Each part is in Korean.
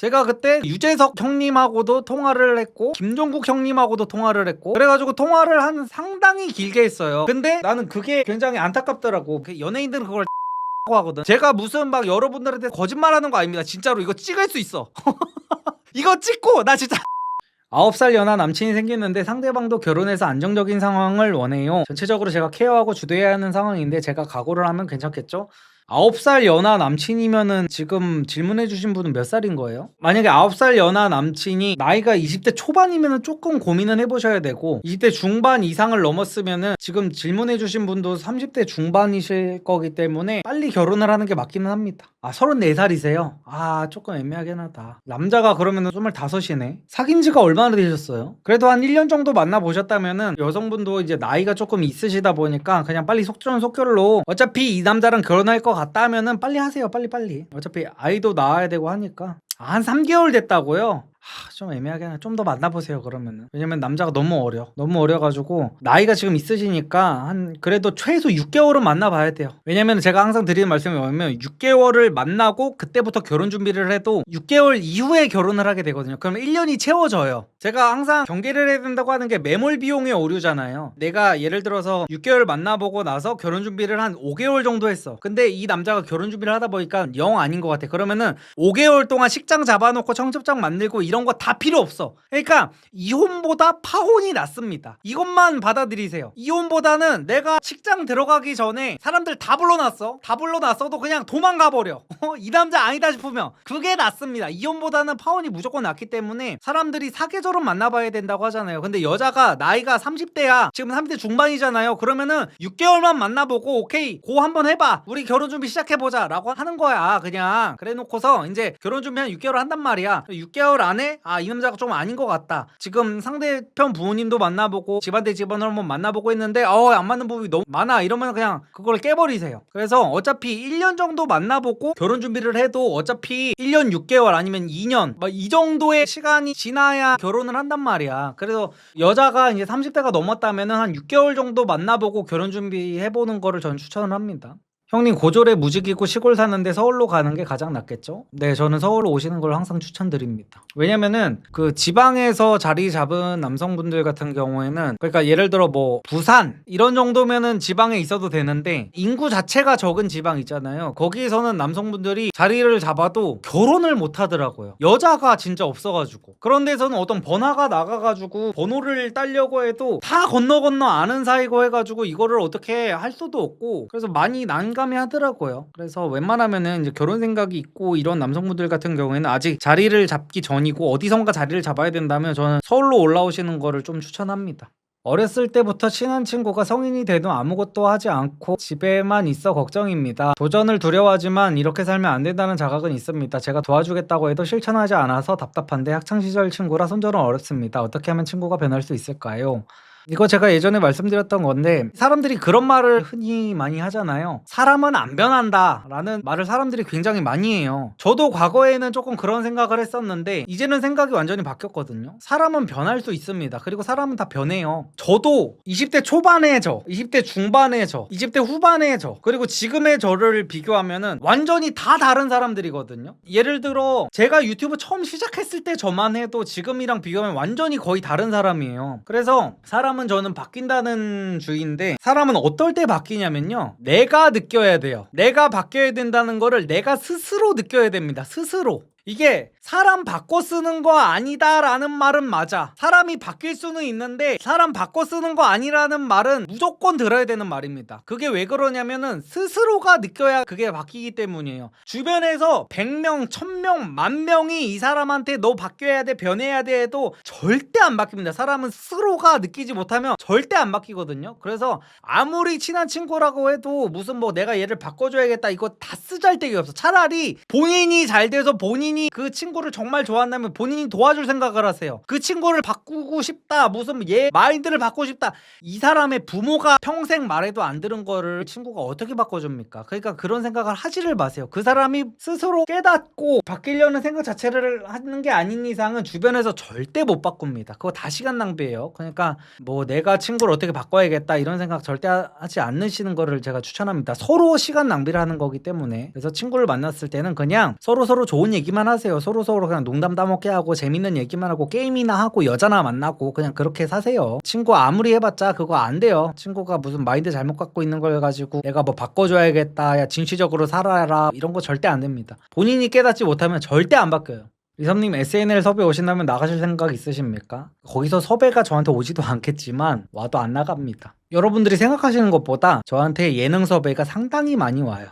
제가 그때 유재석 형님하고도 통화를 했고 김종국 형님하고도 통화를 했고 그래가지고 통화를 한 상당히 길게 했어요. 근데 나는 그게 굉장히 안타깝더라고. 연예인들은 그걸 하거든. 제가 무슨 막 여러분들한테 거짓말하는 거 아닙니다. 진짜로 이거 찍을 수 있어. 이거 찍고 나 진짜 9살 연하 남친이 생겼는데 상대방도 결혼해서 안정적인 상황을 원해요. 전체적으로 제가 케어하고 주도해야 하는 상황인데 제가 각오를 하면 괜찮겠죠? 9살 연하 남친이면은 지금 질문해주신 분은 몇 살인 거예요? 만약에 9살 연하 남친이 나이가 20대 초반이면은 조금 고민은 해보셔야 되고 20대 중반 이상을 넘었으면은 지금 질문해주신 분도 30대 중반이실 거기 때문에 빨리 결혼을 하는 게 맞기는 합니다. 34살이세요? 조금 애매하긴 하다. 남자가 그러면은 25이네. 사귄 지가 얼마나 되셨어요? 그래도 한 1년 정도 만나보셨다면은 여성분도 이제 나이가 조금 있으시다 보니까 그냥 빨리 속전속결로 어차피 이 남자랑 결혼할 것 같다 하면은 빨리 하세요. 빨리. 어차피 아이도 낳아야 되고 하니까. 한 3개월 됐다고요? 좀 애매하게 좀 더 만나보세요. 그러면은 왜냐면 남자가 너무 어려가지고 나이가 지금 있으시니까 한 그래도 최소 6개월은 만나봐야 돼요. 왜냐면 제가 항상 드리는 말씀이 뭐냐면 6개월을 만나고 그때부터 결혼 준비를 해도 6개월 이후에 결혼을 하게 되거든요. 그러면 1년이 채워져요. 제가 항상 경계를 해야 된다고 하는 게 매몰 비용의 오류잖아요. 내가 예를 들어서 6개월 만나보고 나서 결혼 준비를 한 5개월 정도 했어. 근데 이 남자가 결혼 준비를 하다 보니까 영 아닌 것 같아. 그러면은 5개월 동안 식장 잡아놓고 청첩장 만들고 이런 거 다 필요 없어. 그러니까 이혼보다 파혼이 낫습니다. 이것만 받아들이세요. 이혼보다는 내가 식장 들어가기 전에 사람들 다 불러놨어도 그냥 도망가 버려. 이 남자 아니다 싶으면 그게 낫습니다. 이혼보다는 파혼이 무조건 낫기 때문에 사람들이 사계절은 만나봐야 된다고 하잖아요. 근데 여자가 나이가 30대야. 지금 30대 중반이잖아요. 그러면은 6개월만 만나보고 오케이 고 한번 해봐. 우리 결혼 준비 시작해보자 라고 하는 거야. 그냥 그래 놓고서 이제 결혼 준비 한 6개월 한단 말이야. 6개월 안에 이 남자가 좀 아닌 것 같다. 지금 상대편 부모님도 만나보고 집안 대 집안으로 한번 만나보고 했는데 안 맞는 부분이 너무 많아. 이러면 그냥 그걸 깨버리세요. 그래서 어차피 1년 정도 만나보고 결혼 준비를 해도 어차피 1년 6개월 아니면 2년 이 정도의 시간이 지나야 결혼을 한단 말이야. 그래서 여자가 이제 30대가 넘었다면은 한 6개월 정도 만나보고 결혼 준비해보는 거를 저는 추천을 합니다. 형님 고졸에 무직이고 시골 사는데 서울로 가는 게 가장 낫겠죠? 네, 저는 서울로 오시는 걸 항상 추천드립니다. 왜냐면은 그 지방에서 자리 잡은 남성분들 같은 경우에는 그러니까 예를 들어 뭐 부산 이런 정도면은 지방에 있어도 되는데 인구 자체가 적은 지방 있잖아요. 거기에서는 남성분들이 자리를 잡아도 결혼을 못 하더라고요. 여자가 진짜 없어가지고. 그런 데서는 어떤 번화가 나가가지고 번호를 따려고 해도 다 건너 아는 사이고 해가지고 이거를 어떻게 할 수도 없고 그래서 많이 난감해 하더라고요. 그래서 웬만하면은 이제 결혼 생각이 있고 이런 남성분들 같은 경우에는 아직 자리를 잡기 전이고 어디선가 자리를 잡아야 된다면 저는 서울로 올라오시는 거를 좀 추천합니다. 어렸을 때부터 친한 친구가 성인이 돼도 아무것도 하지 않고 집에만 있어 걱정입니다. 도전을 두려워하지만 이렇게 살면 안 된다는 자각은 있습니다. 제가 도와주겠다고 해도 실천하지 않아서 답답한데 학창시절 친구라 손절은 어렵습니다. 어떻게 하면 친구가 변할 수 있을까요? 이거 제가 예전에 말씀드렸던 건데 사람들이 그런 말을 흔히 많이 하잖아요. 사람은 안 변한다 라는 말을 사람들이 굉장히 많이 해요. 저도 과거에는 조금 그런 생각을 했었는데 이제는 생각이 완전히 바뀌었거든요. 사람은 변할 수 있습니다. 그리고 사람은 다 변해요. 저도 20대 초반의 저, 20대 중반의 저, 20대 후반의 저, 그리고 지금의 저를 비교하면은 완전히 다 다른 사람들이거든요. 예를 들어 제가 유튜브 처음 시작했을 때 저만 해도 지금이랑 비교하면 완전히 거의 다른 사람이에요. 그래서 사람은 저는 바뀐다는 주의인데 사람은 어떨 때 바뀌냐면요. 내가 느껴야 돼요. 내가 바뀌어야 된다는 거를 내가 스스로 느껴야 됩니다. 스스로. 이게 사람 바꿔 쓰는 거 아니다 라는 말은 맞아. 사람이 바뀔 수는 있는데 사람 바꿔 쓰는 거 아니라는 말은 무조건 들어야 되는 말입니다. 그게 왜 그러냐면은 스스로가 느껴야 그게 바뀌기 때문이에요. 주변에서 100명, 1000명, 10,000명이 이 사람한테 너 바뀌어야 돼, 변해야 돼 해도 절대 안 바뀝니다. 사람은 스스로가 느끼지 못하면 절대 안 바뀌거든요. 그래서 아무리 친한 친구라고 해도 무슨 뭐 내가 얘를 바꿔줘야겠다 이거 다 쓰잘데기 없어. 차라리 본인이 잘 돼서 본인이 그 친구를 정말 좋아한다면 본인이 도와줄 생각을 하세요. 그 친구를 바꾸고 싶다, 무슨 얘 마인드를 바꾸고 싶다, 이 사람의 부모가 평생 말해도 안 들은 거를 친구가 어떻게 바꿔줍니까? 그러니까 그런 생각을 하지를 마세요. 그 사람이 스스로 깨닫고 바뀌려는 생각 자체를 하는 게 아닌 이상은 주변에서 절대 못 바꿉니다. 그거 다 시간 낭비예요. 그러니까 뭐 내가 친구를 어떻게 바꿔야겠다 이런 생각 절대 하지 않으시는 거를 제가 추천합니다. 서로 시간 낭비를 하는 거기 때문에. 그래서 친구를 만났을 때는 그냥 서로 좋은 얘기만 얘기만 하세요. 서로서로 그냥 농담 따먹게 하고 재밌는 얘기만 하고 게임이나 하고 여자나 만나고 그냥 그렇게 사세요. 친구 아무리 해봤자 그거 안 돼요. 친구가 무슨 마인드 잘못 갖고 있는 걸 가지고 내가 뭐 바꿔줘야겠다, 야 진취적으로 살아라, 이런 거 절대 안 됩니다. 본인이 깨닫지 못하면 절대 안 바뀌어요. 리섭님, SNL 섭외 오신다면 나가실 생각 있으십니까? 거기서 섭외가 저한테 오지도 않겠지만 와도 안 나갑니다. 여러분들이 생각하시는 것보다 저한테 예능 섭외가 상당히 많이 와요.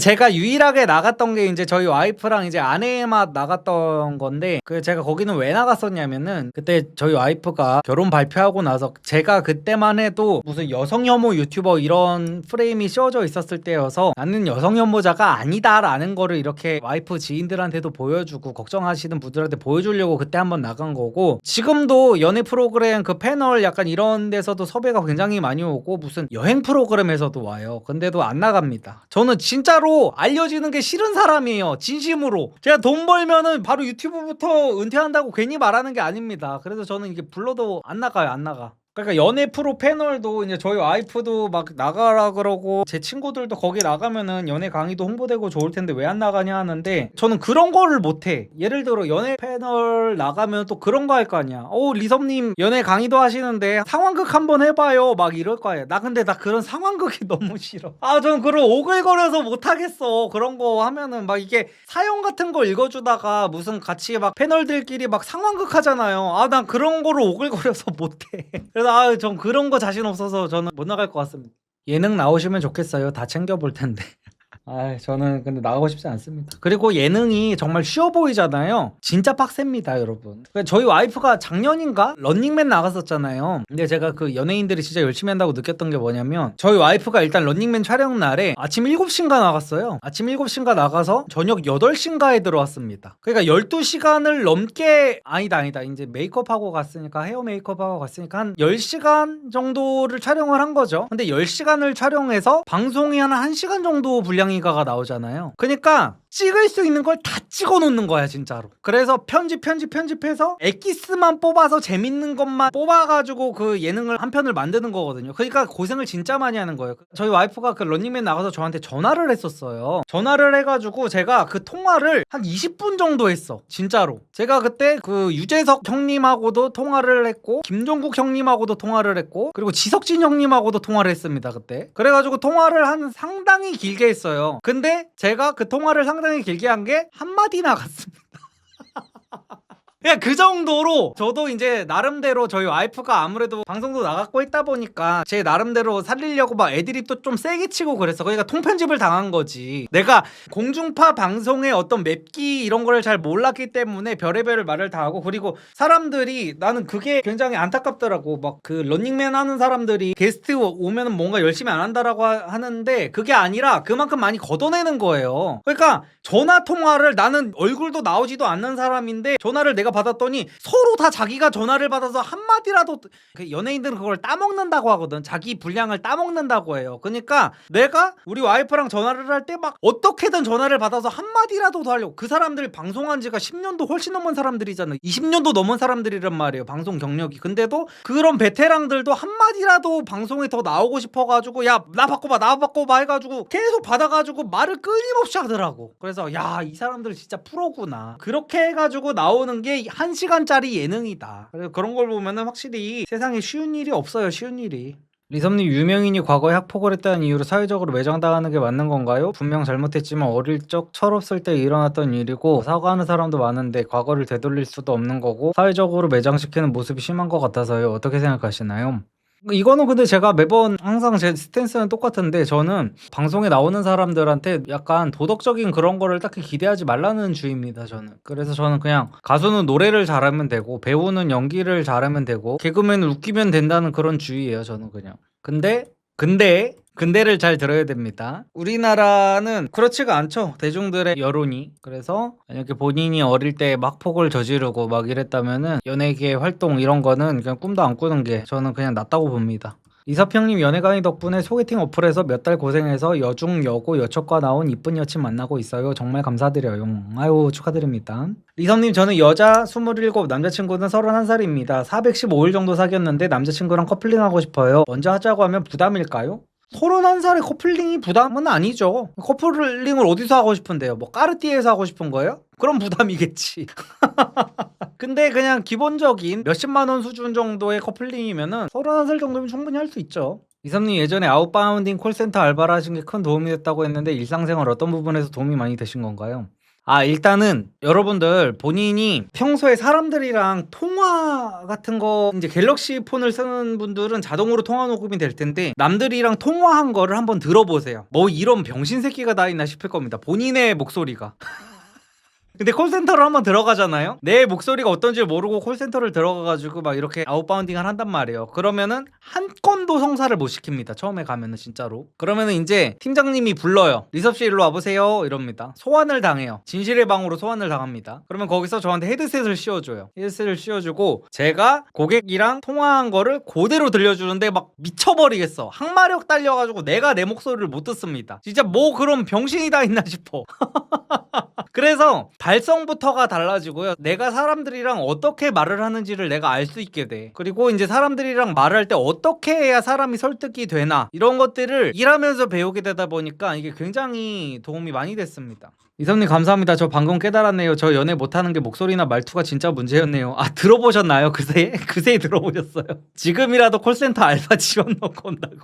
제가 유일하게 나갔던 게 이제 저희 와이프랑 이제 아내의 맛 나갔던 건데, 제가 거기는 왜 나갔었냐면은 그때 저희 와이프가 결혼 발표하고 나서 제가 그때만 해도 무슨 여성 혐오 유튜버 이런 프레임이 씌워져 있었을 때여서 나는 여성 혐오자가 아니다라는 거를 이렇게 와이프 지인들한테도 보여주고 걱정하시는 분들한테 보여주려고 그때 한번 나간 거고, 지금도 연애 프로그램 그 패널 약간 이런 데서도 섭외가 굉장히 많이 오고 무슨 여행 프로그램에서도 와요. 근데도 안 나갑니다. 저는 진짜로 알려지는 게 싫은 사람이에요. 진심으로. 제가 돈 벌면은 바로 유튜브부터 은퇴한다고 괜히 말하는 게 아닙니다. 그래서 저는 이게 불러도 안 나가요. 안 나가. 그러니까 연애 프로 패널도 이제 저희 와이프도 막 나가라 그러고 제 친구들도 거기 나가면은 연애 강의도 홍보되고 좋을 텐데 왜 안 나가냐 하는데, 저는 그런 거를 못해. 예를 들어 연애 패널 나가면 또 그런 거 할 거 아니야. 리섭님 연애 강의도 하시는데 상황극 한번 해봐요 막 이럴 거야. 근데 나 그런 상황극이 너무 싫어. 저는 그런 오글거려서 못하겠어. 그런 거 하면은 막 이게 사연 같은 거 읽어주다가 무슨 같이 막 패널들끼리 막 상황극 하잖아요. 난 그런 거를 오글거려서 못해. 그래서 전 그런 거 자신 없어서 저는 못 나갈 것 같습니다. 예능 나오시면 좋겠어요. 다 챙겨볼 텐데. 저는 근데 나가고 싶지 않습니다. 그리고 예능이 정말 쉬워 보이잖아요. 진짜 빡셉니다, 여러분. 저희 와이프가 작년인가 런닝맨 나갔었잖아요. 근데 제가 그 연예인들이 진짜 열심히 한다고 느꼈던 게 뭐냐면, 저희 와이프가 일단 런닝맨 촬영 날에 아침 7시인가 나갔어요. 아침 7시인가 나가서 저녁 8시인가에 들어왔습니다. 그러니까 12시간을 넘게, 아니다 이제 메이크업하고 갔으니까, 헤어 메이크업하고 갔으니까 한 10시간 정도를 촬영을 한 거죠. 근데 10시간을 촬영해서 방송이 한 1시간 정도 분량이 가 나오잖아요. 그러니까 찍을 수 있는 걸 다 찍어 놓는 거야, 진짜로. 그래서 편집해서 엑기스만 뽑아서 재밌는 것만 뽑아가지고 그 예능을 한 편을 만드는 거거든요. 그러니까 고생을 진짜 많이 하는 거예요. 저희 와이프가 그 런닝맨 나가서 저한테 전화를 했었어요. 전화를 해가지고 제가 그 통화를 한 20분 정도 했어, 진짜로. 제가 그때 그 유재석 형님하고도 통화를 했고, 김종국 형님하고도 통화를 했고, 그리고 지석진 형님하고도 통화를 했습니다, 그때. 그래가지고 통화를 한 상당히 길게 했어요. 근데 제가 그 통화를 상당히 길게 한 게 한마디 나갔습니다. 그냥 그 정도로 저도 이제 나름대로, 저희 와이프가 아무래도 방송도 나갔고 했다 보니까 제 나름대로 살리려고 막 애드립도 좀 세게 치고 그랬어. 그러니까 통편집을 당한 거지. 내가 공중파 방송의 어떤 맵기 이런 걸 잘 몰랐기 때문에 별의별 말을 다 하고, 그리고 사람들이, 나는 그게 굉장히 안타깝더라고. 막 그 런닝맨 하는 사람들이 게스트 오면은 뭔가 열심히 안 한다라고 하는데, 그게 아니라 그만큼 많이 걷어내는 거예요. 그러니까 전화 통화를, 나는 얼굴도 나오지도 않는 사람인데 전화를 내가 받았더니 서로 다 자기가 전화를 받아서 한마디라도, 연예인들은 그걸 따먹는다고 하거든. 자기 분량을 따먹는다고 해요. 그러니까 내가 우리 와이프랑 전화를 할 때 막 어떻게든 전화를 받아서 한마디라도 더 하려고. 그 사람들이 방송한 지가 10년도 훨씬 넘은 사람들이잖아. 20년도 넘은 사람들이란 말이에요, 방송 경력이. 근데도 그런 베테랑들도 한마디라도 방송에 더 나오고 싶어가지고, 야 나 바꿔봐 해가지고 계속 받아가지고 말을 끊임없이 하더라고. 그래서 야, 이 사람들 진짜 프로구나. 그렇게 해가지고 나오는 게 1시간짜리 예능이다. 그래서 그런 걸 보면은 확실히 세상에 쉬운 일이 없어요, 쉬운 일이. 리섭님, 유명인이 과거에 학폭을 했다는 이유로 사회적으로 매장당하는 게 맞는 건가요? 분명 잘못했지만 어릴 적 철없을 때 일어났던 일이고 사과하는 사람도 많은데 과거를 되돌릴 수도 없는 거고 사회적으로 매장시키는 모습이 심한 것 같아서요. 어떻게 생각하시나요? 이거는 근데 제가 매번 항상 제 스탠스는 똑같은데, 저는 방송에 나오는 사람들한테 약간 도덕적인 그런 거를 딱히 기대하지 말라는 주의입니다, 저는. 그래서 저는 그냥 가수는 노래를 잘하면 되고 배우는 연기를 잘하면 되고 개그맨은 웃기면 된다는 그런 주의예요, 저는 그냥. 근데를 잘 들어야 됩니다. 우리나라는 그렇지가 않죠, 대중들의 여론이. 그래서 만약에 본인이 어릴 때 막 폭을 저지르고 막 이랬다면은 연예계 활동 이런 거는 그냥 꿈도 안 꾸는 게 저는 그냥 낫다고 봅니다. 이서평님, 연애 강의 덕분에 소개팅 어플에서 몇 달 고생해서 여중 여고 여초과 나온 이쁜 여친 만나고 있어요. 정말 감사드려요. 아유, 축하드립니다. 리섭님, 저는 여자 27, 남자친구는 31살입니다. 415일 정도 사귀었는데 남자친구랑 커플링하고 싶어요. 먼저 하자고 하면 부담일까요? 31살의 커플링이 부담은 아니죠. 커플링을 어디서 하고 싶은데요? 뭐 까르띠에서 하고 싶은 거예요? 그럼 부담이겠지. 근데 그냥 기본적인 몇십만 원 수준 정도의 커플링이면은 31살 정도면 충분히 할 수 있죠. 이섭님 예전에 아웃바운딩 콜센터 알바를 하신 게 큰 도움이 됐다고 했는데 일상생활 어떤 부분에서 도움이 많이 되신 건가요? 일단은 여러분들 본인이 평소에 사람들이랑 통화 같은 거 이제 갤럭시 폰을 쓰는 분들은 자동으로 통화 녹음이 될 텐데 남들이랑 통화한 거를 한번 들어보세요. 뭐 이런 병신 새끼가 다 있나 싶을 겁니다. 본인의 목소리가. 근데 콜센터를 한번 들어가잖아요. 내 목소리가 어떤지 모르고 콜센터를 들어가가지고 막 이렇게 아웃바운딩을 한단 말이에요. 그러면은 한 건도 성사를 못 시킵니다. 처음에 가면은 진짜로. 그러면은 이제 팀장님이 불러요. 리섭씨 일로 와보세요 이럽니다. 소환을 당해요. 진실의 방으로 소환을 당합니다. 그러면 거기서 저한테 헤드셋을 씌워줘요. 헤드셋을 씌워주고 제가 고객이랑 통화한 거를 그대로 들려주는데 막 미쳐버리겠어. 항마력 딸려가지고 내가 내 목소리를 못 듣습니다. 진짜 뭐 그런 병신이 다 있나 싶어. 그래서 발성부터가 달라지고요. 내가 사람들이랑 어떻게 말을 하는지를 내가 알 수 있게 돼. 그리고 이제 사람들이랑 말을 할 때 어떻게 해야 사람이 설득이 되나 이런 것들을 일하면서 배우게 되다 보니까 이게 굉장히 도움이 많이 됐습니다. 이섭님 감사합니다. 저 방금 깨달았네요. 저 연애 못하는 게 목소리나 말투가 진짜 문제였네요. 들어보셨나요? 그새 들어보셨어요? 지금이라도 콜센터 알바 지원 넣고 온다고.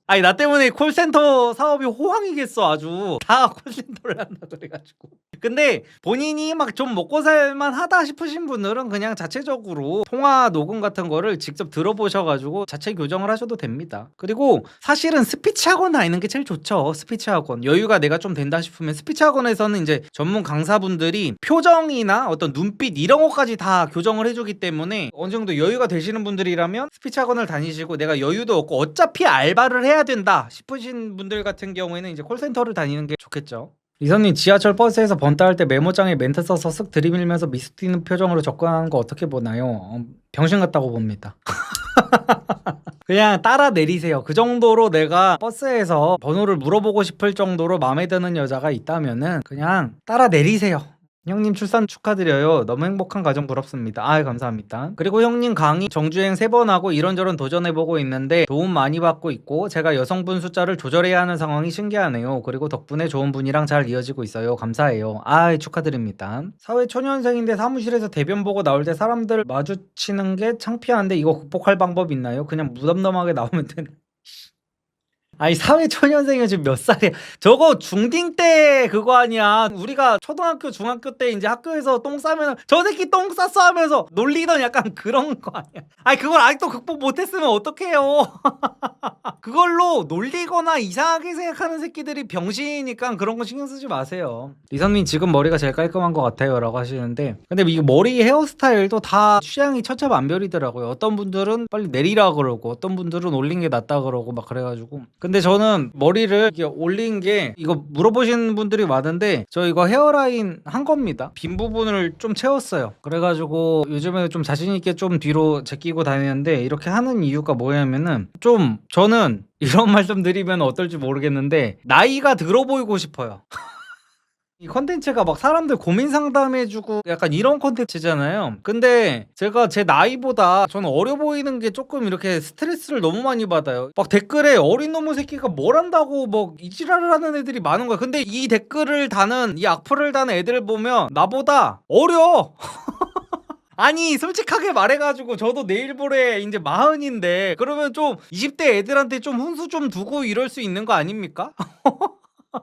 아니 나 때문에 콜센터 사업이 호황이겠어. 아주 다 콜센터를 한다 그래가지고. 근데 본인이 막 좀 먹고 살만 하다 싶으신 분들은 그냥 자체적으로 통화 녹음 같은 거를 직접 들어보셔가지고 자체 교정을 하셔도 됩니다. 그리고 사실은 스피치 학원 다니는 게 제일 좋죠. 스피치 학원. 여유가 내가 좀 된다 싶으면 스피치 학원에서는 이제 전문 강사분들이 표정이나 어떤 눈빛 이런 것까지 다 교정을 해주기 때문에 어느 정도 여유가 되시는 분들이라면 스피치 학원을 다니시고 내가 여유도 없고 어차피 알바를 해야 된다 싶으신 분들 같은 경우에는 이제 콜센터를 다니는 게 좋겠죠. 이선님 지하철 버스에서 번따 할 때 메모장에 멘트 써서 쓱 들이밀면서 미스 띄는 표정으로 접근하는 거 어떻게 보나요? 병신 같다고 봅니다. 그냥 따라 내리세요. 그 정도로 내가 버스에서 번호를 물어보고 싶을 정도로 마음에 드는 여자가 있다면은 그냥 따라 내리세요. 형님 출산 축하드려요. 너무 행복한 가정 부럽습니다. 감사합니다. 그리고 형님 강의 정주행 3번 하고 이런저런 도전해보고 있는데 도움 많이 받고 있고 제가 여성분 숫자를 조절해야 하는 상황이 신기하네요. 그리고 덕분에 좋은 분이랑 잘 이어지고 있어요. 감사해요. 축하드립니다. 사회 초년생인데 사무실에서 대변 보고 나올 때 사람들 마주치는 게 창피한데 이거 극복할 방법 있나요? 그냥 무덤덤하게 나오면 되는. 사회 초년생이 지금 몇 살이야? 저거 중딩 때 그거 아니야. 우리가 초등학교, 중학교 때 이제 학교에서 똥 싸면 저 새끼 똥 쌌어 하면서 놀리던 약간 그런 거 아니야? 그걸 아직도 극복 못했으면 어떡해요? 그걸로 놀리거나 이상하게 생각하는 새끼들이 병신이니까 그런 거 신경 쓰지 마세요. 리선님 지금 머리가 제일 깔끔한 것 같아요 라고 하시는데 근데 이 머리 헤어스타일도 다 취향이 천차만별이더라고요. 어떤 분들은 빨리 내리라 그러고 어떤 분들은 올린 게 낫다 그러고 막 그래가지고 근데 저는 머리를 이렇게 올린 게 이거 물어보시는 분들이 많은데 저 이거 헤어라인 한 겁니다. 빈 부분을 좀 채웠어요. 그래가지고 요즘에 좀 자신있게 좀 뒤로 제끼고 다니는데 이렇게 하는 이유가 뭐냐면은 좀 저는 이런 말씀 드리면 어떨지 모르겠는데 나이가 들어 보이고 싶어요. 이 컨텐츠가 막 사람들 고민 상담해주고 약간 이런 컨텐츠잖아요. 근데 제가 제 나이보다 저는 어려 보이는 게 조금 이렇게 스트레스를 너무 많이 받아요. 막 댓글에 어린 놈의 새끼가 뭘 한다고 뭐 이지랄을 하는 애들이 많은 거야. 근데 이 댓글을 다는 이 악플을 다는 애들을 보면 나보다 어려. 솔직하게 말해가지고 저도 내일 모레 이제 40인데 그러면 좀 20대 애들한테 좀 훈수 좀 두고 이럴 수 있는 거 아닙니까?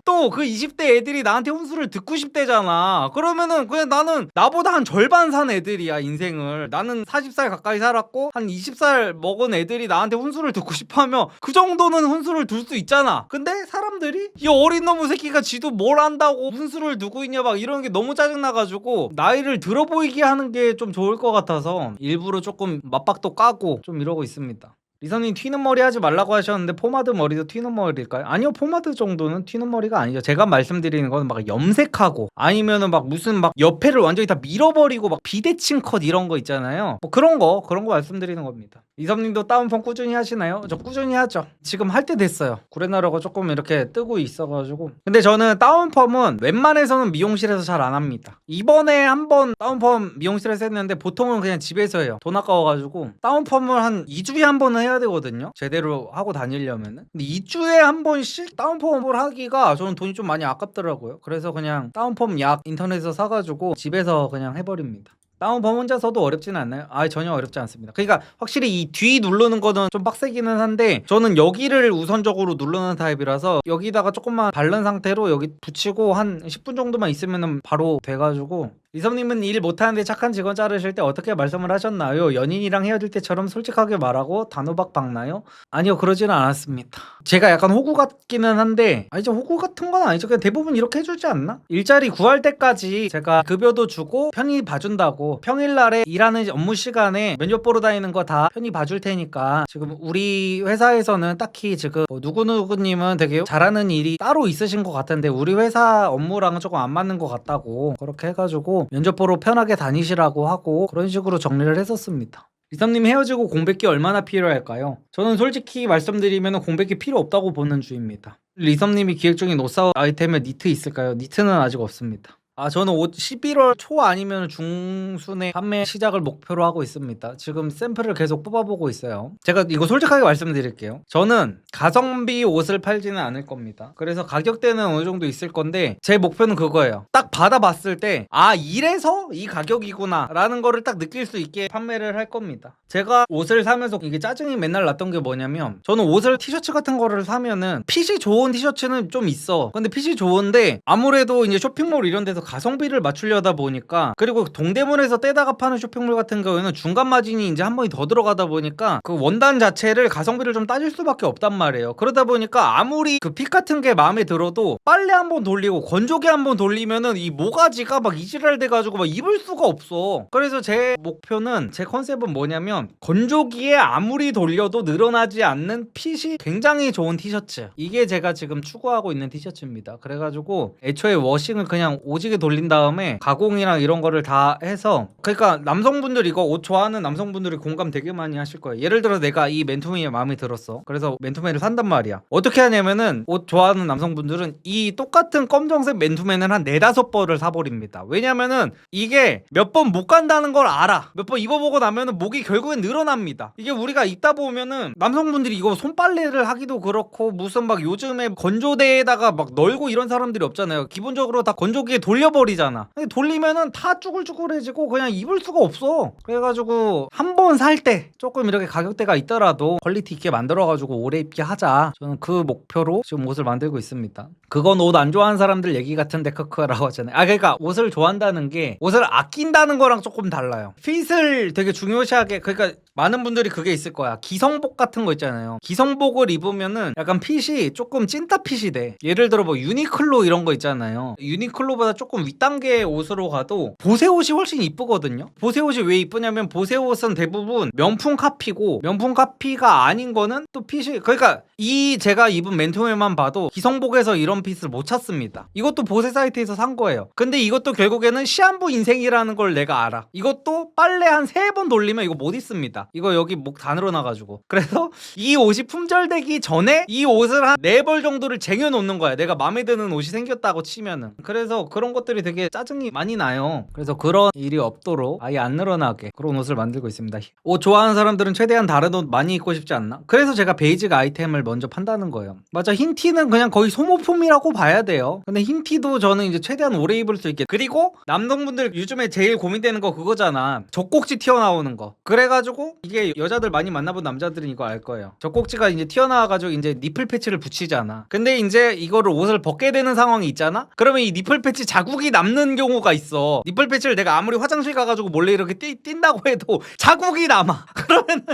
또 그 20대 애들이 나한테 훈수를 듣고 싶대잖아. 그러면은 그냥 나는 나보다 한 절반 산 애들이야 인생을. 나는 40살 가까이 살았고 한 20살 먹은 애들이 나한테 훈수를 듣고 싶어하면 그 정도는 훈수를 둘 수 있잖아. 근데 사람들이 이 어린 놈의 새끼가 지도 뭘 안다고 훈수를 두고 있냐 막 이런 게 너무 짜증나가지고 나이를 들어 보이게 하는 게 좀 좋을 것 같아서 일부러 조금 맞박도 까고 좀 이러고 있습니다. 리선님 튀는 머리 하지 말라고 하셨는데 포마드 머리도 튀는 머리일까요? 아니요, 포마드 정도는 튀는 머리가 아니죠. 제가 말씀드리는 건 막 염색하고 아니면은 막 무슨 막 옆에를 완전히 다 밀어버리고 막 비대칭 컷 이런 거 있잖아요. 뭐 그런 거 말씀드리는 겁니다. 이섭님도 다운펌 꾸준히 하시나요? 저 꾸준히 하죠. 지금 할 때 됐어요. 구레나루가 조금 이렇게 뜨고 있어가지고. 근데 저는 다운펌은 웬만해서는 미용실에서 잘 안 합니다. 이번에 한번 다운펌 미용실에서 했는데 보통은 그냥 집에서 해요. 돈 아까워가지고. 다운펌을 한 2주에 한 번은 해야 되거든요. 제대로 하고 다니려면은. 근데 2주에 한 번씩 다운펌을 하기가 저는 돈이 좀 많이 아깝더라고요. 그래서 그냥 다운펌 약 인터넷에서 사가지고 집에서 그냥 해버립니다. 다운펌 혼자서도 어렵지는 않나요? 전혀 어렵지 않습니다. 그러니까 확실히 이 뒤 누르는 거는 좀 빡세기는 한데 저는 여기를 우선적으로 누르는 타입이라서 여기다가 조금만 바른 상태로 여기 붙이고 한 10분 정도만 있으면 바로 돼가지고. 이섭님은 일 못하는데 착한 직원 자르실 때 어떻게 말씀을 하셨나요? 연인이랑 헤어질 때처럼 솔직하게 말하고 단호박 박나요? 아니요, 그러지는 않았습니다. 제가 약간 호구 같기는 한데 아니죠, 호구 같은 건 아니죠. 그냥 대부분 이렇게 해주지 않나? 일자리 구할 때까지 제가 급여도 주고 편히 봐준다고, 평일날에 일하는 업무 시간에 면접 보러 다니는 거 다 편히 봐줄 테니까. 지금 우리 회사에서는 딱히 지금 뭐 누구누구님은 되게 잘하는 일이 따로 있으신 것 같은데 우리 회사 업무랑은 조금 안 맞는 것 같다고 그렇게 해가지고 면접 보러 편하게 다니시라고 하고 그런 식으로 정리를 했었습니다. 리섭님 헤어지고 공백기 얼마나 필요할까요? 저는 솔직히 말씀드리면 공백기 필요 없다고 보는 주입니다. 리섭님이 기획 중인 옷사업 아이템에 니트 있을까요? 니트는 아직 없습니다. 저는 옷 11월 초 아니면 중순에 판매 시작을 목표로 하고 있습니다. 지금 샘플을 계속 뽑아보고 있어요. 제가 이거 솔직하게 말씀드릴게요. 저는 가성비 옷을 팔지는 않을 겁니다. 그래서 가격대는 어느 정도 있을 건데 제 목표는 그거예요. 딱 받아봤을 때 이래서 이 가격이구나 라는 거를 딱 느낄 수 있게 판매를 할 겁니다. 제가 옷을 사면서 이게 짜증이 맨날 났던 게 뭐냐면 저는 옷을 티셔츠 같은 거를 사면은 핏이 좋은 티셔츠는 좀 있어. 근데 핏이 좋은데 아무래도 이제 쇼핑몰 이런 데서 가성비를 맞추려다 보니까, 그리고 동대문에서 떼다가 파는 쇼핑몰 같은 경우에는 중간 마진이 이제 한 번이 더 들어가다 보니까 그 원단 자체를 가성비를 좀 따질 수밖에 없단 말이에요. 그러다 보니까 아무리 그 핏 같은 게 마음에 들어도 빨래 한번 돌리고 건조기 한번 돌리면은 이 모가지가 막 이지랄 돼가지고 막 입을 수가 없어. 그래서 제 목표는, 제 컨셉은 뭐냐면 건조기에 아무리 돌려도 늘어나지 않는 핏이 굉장히 좋은 티셔츠, 이게 제가 지금 추구하고 있는 티셔츠입니다. 그래가지고 애초에 워싱을 그냥 오지게 돌린 다음에 가공이랑 이런 거를 다 해서, 그러니까 남성분들 이거 옷 좋아하는 남성분들이 공감 되게 많이 하실 거예요. 예를 들어 내가 이 맨투맨이 마음에 들었어. 그래서 맨투맨을 산단 말이야. 어떻게 하냐면은 옷 좋아하는 남성분들은 이 똑같은 검정색 맨투맨을 한 4-5벌을 사버립니다. 왜냐면은 이게 몇 번 못 간다는 걸 알아. 몇 번 입어보고 나면은 목이 결국엔 늘어납니다. 이게 우리가 입다 보면은 남성분들이 이거 손빨래를 하기도 그렇고 무슨 막 요즘에 건조대에다가 막 널고 이런 사람들이 없잖아요. 기본적으로 다 건조기에 돌려버리잖아. 돌리면은 다 쭈글쭈글해지고 그냥 입을 수가 없어. 그래가지고 한 번 살 때 조금 이렇게 가격대가 있더라도 퀄리티 있게 만들어가지고 오래 입게 하자, 저는 그 목표로 지금 옷을 만들고 있습니다. 그건 옷 안 좋아하는 사람들 얘기 같은데 크크라고 하잖아요. 그러니까 옷을 좋아한다는 게 옷을 아낀다는 거랑 조금 달라요. 핏을 되게 중요시하게, 그러니까 많은 분들이 그게 있을 거야. 기성복 같은 거 있잖아요. 기성복을 입으면은 약간 핏이 조금 찐따 핏이 돼. 예를 들어 뭐 유니클로 이런 거 있잖아요. 유니클로보다 조금 윗단계의 옷으로 가도 보세 옷이 훨씬 이쁘거든요. 보세 옷이 왜 이쁘냐면 보세 옷은 대부분 명품 카피고, 명품 카피가 아닌 거는 또 핏이, 그러니까 이 제가 입은 맨투맨만 봐도 기성복에서 이런 핏을 못 찾습니다. 이것도 보세 사이트에서 산 거예요. 근데 이것도 결국에는 시한부 인생이라는 걸 내가 알아. 이것도 빨래 한 3번 돌리면 이거 못 입습니다. 이거 여기 목 다 늘어나가지고. 그래서 이 옷이 품절되기 전에 이 옷을 한 4벌 정도를 쟁여놓는 거야. 내가 마음에 드는 옷이 생겼다고 치면은. 그래서 그런 것들이 되게 짜증이 많이 나요. 그래서 그런 일이 없도록 아예 안 늘어나게 그런 옷을 만들고 있습니다. 옷 좋아하는 사람들은 최대한 다른 옷 많이 입고 싶지 않나? 그래서 제가 베이직 아이템을 먼저 판다는 거예요. 맞아, 흰 티는 그냥 거의 소모품이라고 봐야 돼요. 근데 흰 티도 저는 이제 최대한 오래 입을 수 있게. 그리고 남성분들 요즘에 제일 고민되는 거 그거잖아. 젖꼭지 튀어나오는 거. 그래가지고 이게 여자들 많이 만나본 남자들은 이거 알 거예요. 젖꼭지가 이제 튀어나와가지고 이제 니플 패치를 붙이잖아. 근데 이제 이거를 옷을 벗게 되는 상황이 있잖아? 그러면 이 니플 패치 자국이 남는 경우가 있어. 니플 패치를 내가 아무리 화장실 가가지고 몰래 이렇게 뛴다고 해도 자국이 남아. 그러면은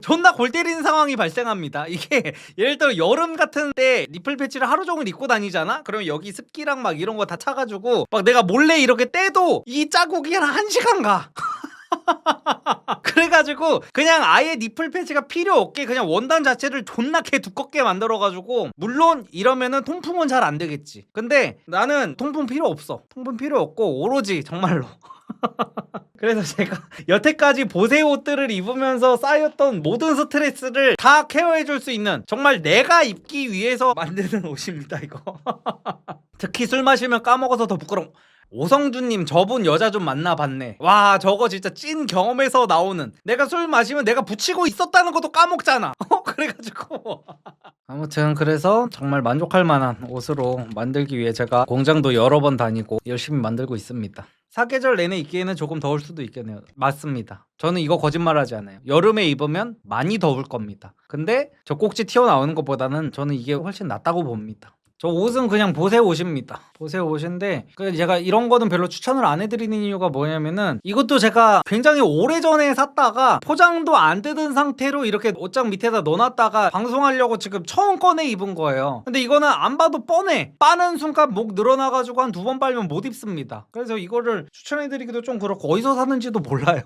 존나 골 때리는 상황이 발생합니다. 이게 예를 들어 여름 같은 때 니플 패치를 하루 종일 입고 다니잖아? 그러면 여기 습기랑 막 이런 거 다 차가지고 막 내가 몰래 이렇게 떼도 이 자국이 한 1시간 가. 그래가지고 그냥 아예 니플 패치가 필요 없게 그냥 원단 자체를 존나 개 두껍게 만들어가지고, 물론 이러면은 통풍은 잘 안 되겠지. 근데 나는 통풍 필요 없어. 통풍 필요 없고 오로지 정말로 그래서 제가 여태까지 보세 옷들을 입으면서 쌓였던 모든 스트레스를 다 케어해줄 수 있는, 정말 내가 입기 위해서 만드는 옷입니다 이거. 특히 술 마시면 까먹어서 더 부끄러워. 오성준님, 저분 여자 좀 만나봤네. 와, 저거 진짜 찐 경험에서 나오는, 내가 술 마시면 내가 붙이고 있었다는 것도 까먹잖아. 그래가지고 아무튼 그래서 정말 만족할 만한 옷으로 만들기 위해 제가 공장도 여러 번 다니고 열심히 만들고 있습니다. 사계절 내내 입기에는 조금 더울 수도 있겠네요. 맞습니다. 저는 이거 거짓말하지 않아요. 여름에 입으면 많이 더울 겁니다. 근데 저 꼭지 튀어나오는 것보다는 저는 이게 훨씬 낫다고 봅니다. 저 옷은 그냥 보세 옷입니다. 보세 옷인데 제가 이런 거는 별로 추천을 안 해드리는 이유가 뭐냐면은, 이것도 제가 굉장히 오래전에 샀다가 포장도 안 뜯은 상태로 이렇게 옷장 밑에다 넣어놨다가 방송하려고 지금 처음 꺼내 입은 거예요. 근데 이거는 안 봐도 뻔해. 빠는 순간 목 늘어나가지고 한 2번 빨면 못 입습니다. 그래서 이거를 추천해드리기도 좀 그렇고 어디서 사는지도 몰라요.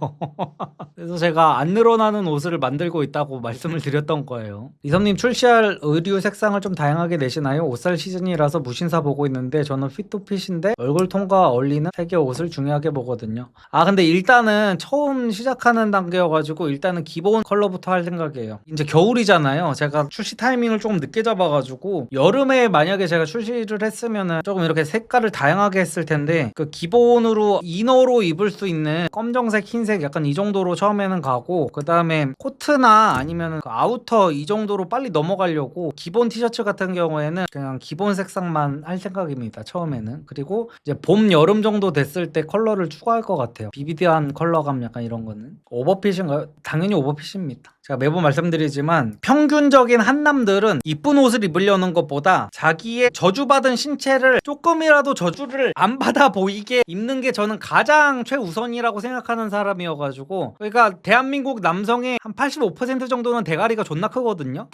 그래서 제가 안 늘어나는 옷을 만들고 있다고 말씀을 드렸던 거예요. 이섭님, 출시할 의류 색상을 좀 다양하게 내시나요? 옷살 시즌이라서 무신사 보고 있는데 저는 핏도핏인데 얼굴톤과 어울리는 색의 옷을 중요하게 보거든요. 근데 일단은 처음 시작하는 단계여가지고 일단은 기본 컬러부터 할 생각이에요. 이제 겨울이잖아요. 제가 출시 타이밍을 조금 늦게 잡아가지고 여름에 만약에 제가 출시를 했으면은 조금 이렇게 색깔을 다양하게 했을 텐데, 그 기본으로 이너로 입을 수 있는 검정색, 흰색 약간 이 정도로 처음에는 가고, 그 다음에 코트나 아니면 그 아우터 이 정도로 빨리 넘어가려고 기본 티셔츠 같은 경우에는 그냥 기본 색상만 할 생각입니다, 처음에는. 그리고 이제 봄, 여름 정도 됐을 때 컬러를 추가할 것 같아요. 비비드한 컬러감 약간 이런 거는. 오버핏인가요? 당연히 오버핏입니다. 제가 매번 말씀드리지만 평균적인 한남들은 이쁜 옷을 입으려는 것보다 자기의 저주받은 신체를 조금이라도 저주를 안 받아 보이게 입는 게 저는 가장 최우선이라고 생각하는 사람이어가지고, 그러니까 대한민국 남성의 한 85% 정도는 대가리가 존나 크거든요.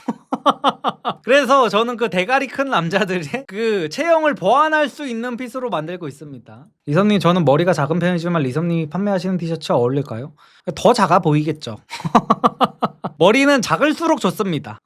그래서 저는 그 대가리 큰 남자들의 그 체형을 보완할 수 있는 핏으로 만들고 있습니다. 리섭님, 저는 머리가 작은 편이지만 리섭님이 판매하시는 티셔츠 어울릴까요? 더 작아 보이겠죠. 머리는 작을수록 좋습니다.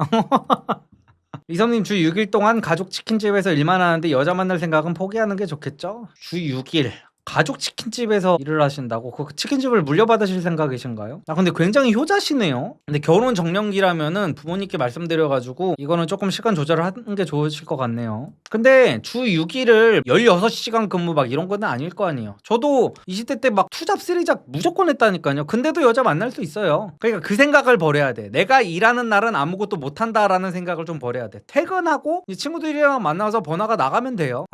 리섭님, 주 6일 동안 가족 치킨집에서 일만 하는데 여자 만날 생각은 포기하는 게 좋겠죠? 주 6일 가족 치킨집에서 일을 하신다고? 그 치킨집을 물려받으실 생각이신가요? 근데 굉장히 효자시네요. 근데 결혼 정년기라면은 부모님께 말씀드려가지고 이거는 조금 시간 조절을 하는 게 좋으실 것 같네요. 근데 주 6일을 16시간 근무 막 이런 거는 아닐 거 아니에요. 저도 20대 때 막 투잡, 쓰리잡 무조건 했다니까요. 근데도 여자 만날 수 있어요. 그러니까 그 생각을 버려야 돼. 내가 일하는 날은 아무것도 못한다라는 생각을 좀 버려야 돼. 퇴근하고 친구들이랑 만나서 번화가 나가면 돼요.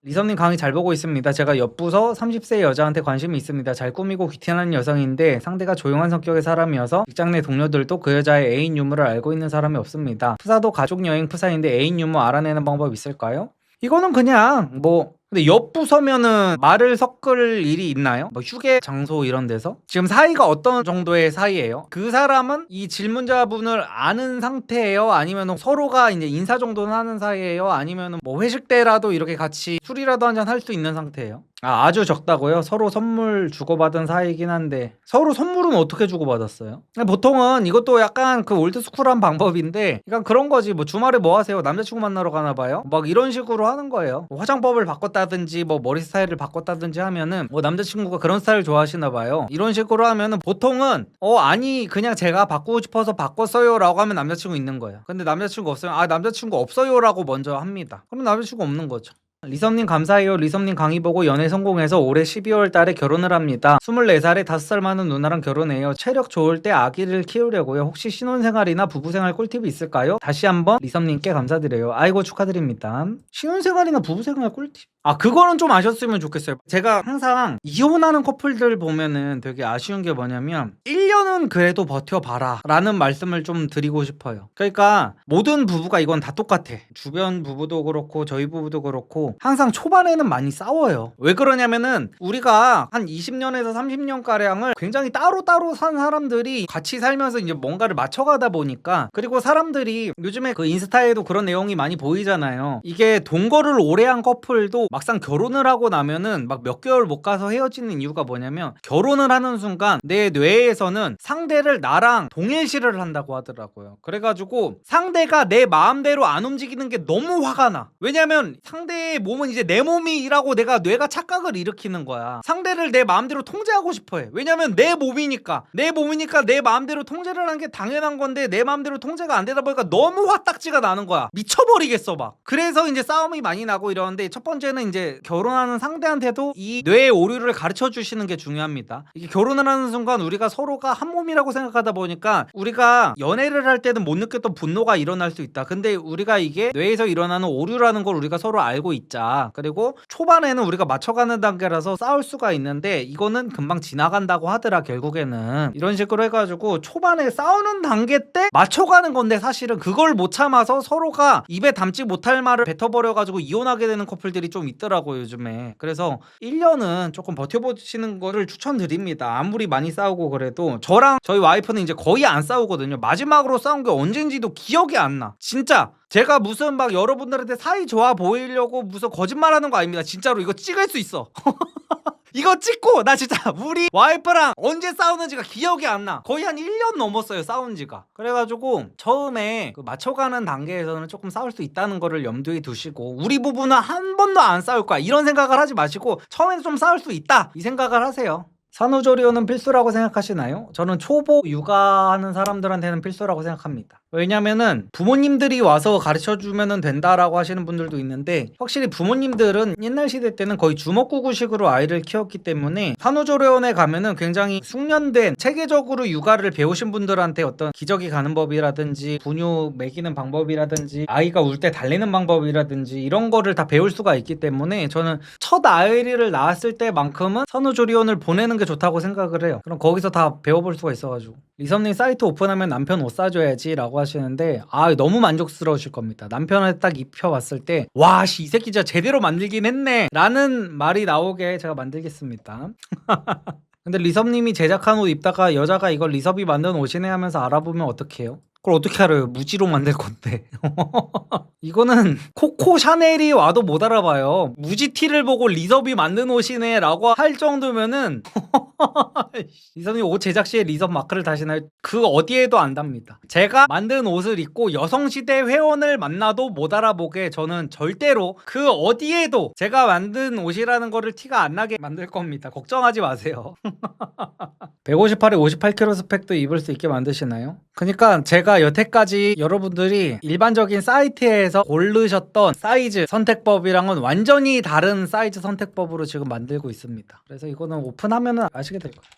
리섭님, 강의 잘 보고 있습니다. 제가 옆부서 30세 여자한테 관심이 있습니다. 잘 꾸미고 귀티나는 여성인데 상대가 조용한 성격의 사람이어서 직장 내 동료들도 그 여자의 애인 유무를 알고 있는 사람이 없습니다. 프사도 가족여행 프사인데 애인 유무 알아내는 방법 있을까요? 이거는 그냥 근데 옆부서면은 말을 섞을 일이 있나요? 휴게 장소 이런 데서? 지금 사이가 어떤 정도의 사이예요? 그 사람은 이 질문자분을 아는 상태예요? 아니면 서로가 이제 인사 정도는 하는 사이예요? 아니면 회식 때라도 이렇게 같이 술이라도 한잔 할 수 있는 상태예요? 아주 적다고요? 서로 선물 주고받은 사이긴 한데 서로 선물은 어떻게 주고받았어요? 보통은 이것도 약간 그 올드스쿨한 방법인데, 약간 그런 거지. 주말에 뭐 하세요? 남자친구 만나러 가나 봐요? 막 이런 식으로 하는 거예요. 화장법을 바꿨다든지 머리 스타일을 바꿨다든지 하면은 남자친구가 그런 스타일 좋아하시나 봐요. 이런 식으로 하면은 보통은 아니 그냥 제가 바꾸고 싶어서 바꿨어요 라고 하면 남자친구 있는 거예요. 근데 남자친구 없으면 남자친구 없어요 라고 먼저 합니다. 그럼 남자친구 없는 거죠. 리섭님, 감사해요. 리섭님 강의 보고 연애 성공해서 올해 12월 달에 결혼을 합니다. 24살에 5살 많은 누나랑 결혼해요. 체력 좋을 때 아기를 키우려고요. 혹시 신혼생활이나 부부생활 꿀팁이 있을까요? 다시 한번 리섭님께 감사드려요. 아이고, 축하드립니다. 신혼생활이나 부부생활 꿀팁? 그거는 좀 아셨으면 좋겠어요. 제가 항상 이혼하는 커플들 보면은 되게 아쉬운 게 뭐냐면 1년은 그래도 버텨봐라 라는 말씀을 좀 드리고 싶어요. 그러니까 모든 부부가 이건 다 똑같아. 주변 부부도 그렇고 저희 부부도 그렇고 항상 초반에는 많이 싸워요. 왜 그러냐면은 우리가 한 20년에서 30년가량을 굉장히 따로따로 산 사람들이 같이 살면서 이제 뭔가를 맞춰가다 보니까, 그리고 사람들이 요즘에 그 인스타에도 그런 내용이 많이 보이잖아요. 이게 동거를 오래 한 커플도 막상 결혼을 하고 나면은 막 몇 개월 못 가서 헤어지는 이유가 뭐냐면 결혼을 하는 순간 내 뇌에서는 상대를 나랑 동일시를 한다고 하더라고요. 그래가지고 상대가 내 마음대로 안 움직이는 게 너무 화가 나. 왜냐면 상대의 몸은 이제 내 몸이라고 내가 뇌가 착각을 일으키는 거야. 상대를 내 마음대로 통제하고 싶어해. 왜냐면 내 몸이니까 내 마음대로 통제를 하는 게 당연한 건데 내 마음대로 통제가 안 되다 보니까 너무 화딱지가 나는 거야. 미쳐버리겠어 막. 그래서 이제 싸움이 많이 나고 이러는데 첫 번째는 이제 결혼하는 상대한테도 이 뇌의 오류를 가르쳐 주시는 게 중요합니다. 이게 결혼을 하는 순간 우리가 서로가 한 몸이라고 생각하다 보니까 우리가 연애를 할 때는 못 느꼈던 분노가 일어날 수 있다. 근데 우리가 이게 뇌에서 일어나는 오류라는 걸 우리가 서로 알고 있자. 그리고 초반에는 우리가 맞춰가는 단계라서 싸울 수가 있는데 이거는 금방 지나간다고 하더라. 결국에는 이런 식으로 해가지고 초반에 싸우는 단계 때 맞춰가는 건데 사실은 그걸 못 참아서 서로가 입에 담지 못할 말을 뱉어버려가지고 이혼하게 되는 커플들이 좀 있더라고요 요즘에. 그래서 1년은 조금 버텨보시는 거를 추천드립니다. 아무리 많이 싸우고 그래도. 저랑 저희 와이프는 이제 거의 안 싸우거든요. 마지막으로 싸운 게 언젠지도 기억이 안 나. 진짜 제가 무슨 막 여러분들한테 사이 좋아 보이려고 무슨 거짓말하는 거 아닙니다. 진짜로 이거 찍을 수 있어. 이거 찍고 나 진짜 우리 와이프랑 언제 싸우는지가 기억이 안 나. 거의 한 1년 넘었어요 싸운 지가. 그래가지고 처음에 그 맞춰가는 단계에서는 조금 싸울 수 있다는 거를 염두에 두시고 우리 부부는 한 번도 안 싸울 거야 이런 생각을 하지 마시고 처음에는 좀 싸울 수 있다 이 생각을 하세요. 산후조리원은 필수라고 생각하시나요? 저는 초보 육아하는 사람들한테는 필수라고 생각합니다. 왜냐면은 부모님들이 와서 가르쳐주면 된다라고 하시는 분들도 있는데 확실히 부모님들은 옛날 시대 때는 거의 주먹구구식으로 아이를 키웠기 때문에 산후조리원에 가면은 굉장히 숙련된 체계적으로 육아를 배우신 분들한테 어떤 기저귀 가는 법이라든지 분유 먹이는 방법이라든지 아이가 울 때 달래는 방법이라든지 이런 거를 다 배울 수가 있기 때문에 저는 첫 아이를 낳았을 때만큼은 산후조리원을 보내는 게 좋다고 생각을 해요. 그럼 거기서 다 배워볼 수가 있어가지고. 리섭님 사이트 오픈하면 남편 옷 사줘야지 라고 하시는데 너무 만족스러우실 겁니다. 남편을 딱 입혀봤을 때 와 이 새끼 진짜 제대로 만들긴 했네 라는 말이 나오게 제가 만들겠습니다. 근데 리섭님이 제작한 옷 입다가 여자가 이걸 리섭이 만든 옷이네 하면서 알아보면 어떡해요? 그걸 어떻게 알아요? 무지로 만들 건데. 이거는 코코 샤넬이 와도 못 알아봐요. 무지 티를 보고 리섭이 만든 옷이네 라고 할 정도면은 리섭님 옷 제작 시에 리섭 마크를 다시나요? 그 어디에도 안답니다. 제가 만든 옷을 입고 여성시대 회원을 만나도 못 알아보게 저는 절대로 그 어디에도 제가 만든 옷이라는 거를 티가 안 나게 만들 겁니다. 걱정하지 마세요. 158에 58kg 스펙도 입을 수 있게 만드시나요? 그러니까 제가 여태까지 여러분들이 일반적인 사이트에서 고르셨던 사이즈 선택법이랑은 완전히 다른 사이즈 선택법으로 지금 만들고 있습니다. 그래서 이거는 오픈하면 아시게 될 거예요.